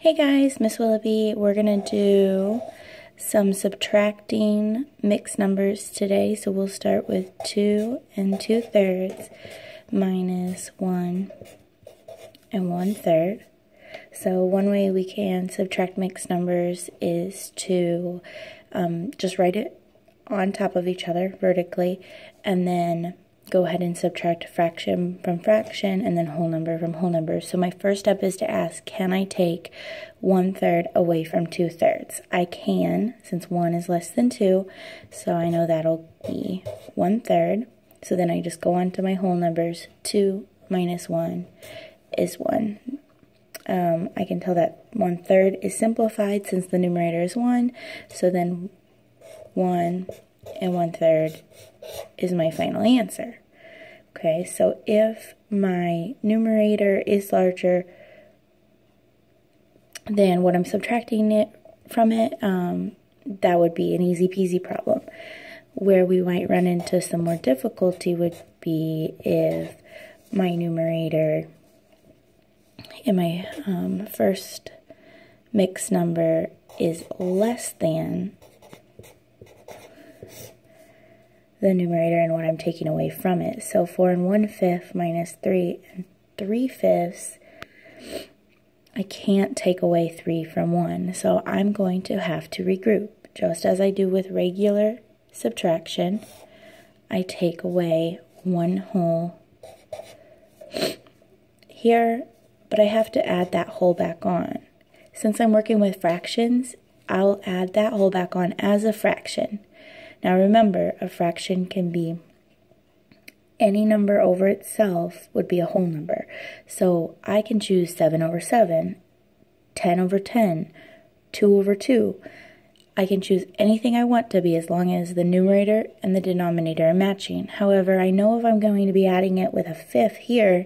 Hey guys, Miss Willoughby. We're going to do some subtracting mixed numbers today. So we'll start with 2 2/3 minus 1 1/3. So one way we can subtract mixed numbers is to just write it on top of each other vertically, and then go ahead and subtract fraction from fraction and then whole number from whole number. So my first step is to ask, can I take 1/3 away from 2/3? I can, since 1 is less than 2, so I know that'll be 1/3. So then I just go on to my whole numbers. 2 minus 1 is 1. I can tell that 1/3 is simplified since the numerator is 1, so then 1 1/3 is my final answer. Okay, so if my numerator is larger than what I'm subtracting it from that would be an easy peasy problem. Where we might run into some more difficulty would be if my numerator in my first mixed number is less than the numerator and what I'm taking away from it. So 4 1/5 minus 3 3/5, I can't take away 3 from 1. So I'm going to have to regroup. Just as I do with regular subtraction, I take away 1 whole here, but I have to add that whole back on. Since I'm working with fractions, I'll add that whole back on as a fraction. Now remember, a fraction can be any number over itself would be a whole number. So I can choose 7/7, 10/10, 2/2. I can choose anything I want to be as long as the numerator and the denominator are matching. However, I know if I'm going to be adding it with a 5th here,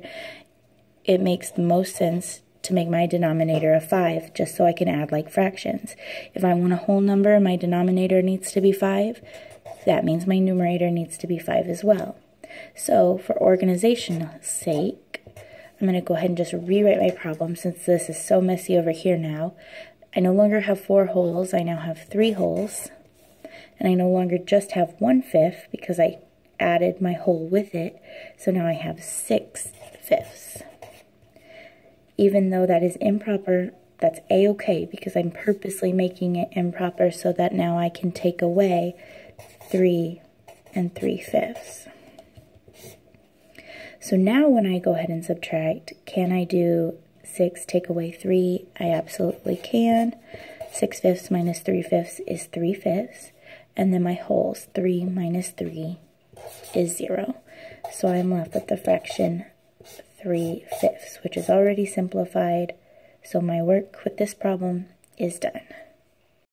it makes the most sense to make my denominator a 5, just so I can add like fractions. If I want a whole number and my denominator needs to be 5, that means my numerator needs to be 5 as well. So for organization's sake, I'm going to go ahead and just rewrite my problem since this is so messy over here now. I no longer have 4 holes, I now have 3 holes. And I no longer just have 1/5 because I added my whole with it. So now I have 6/5. Even though that is improper, that's a-okay because I'm purposely making it improper so that now I can take away 3 3/5. So now when I go ahead and subtract, can I do 6 take away 3? I absolutely can. 6/5 minus 3/5 is 3/5. And then my wholes, 3 minus 3 is 0. So I'm left with the fraction 3/5, which is already simplified. So my work with this problem is done.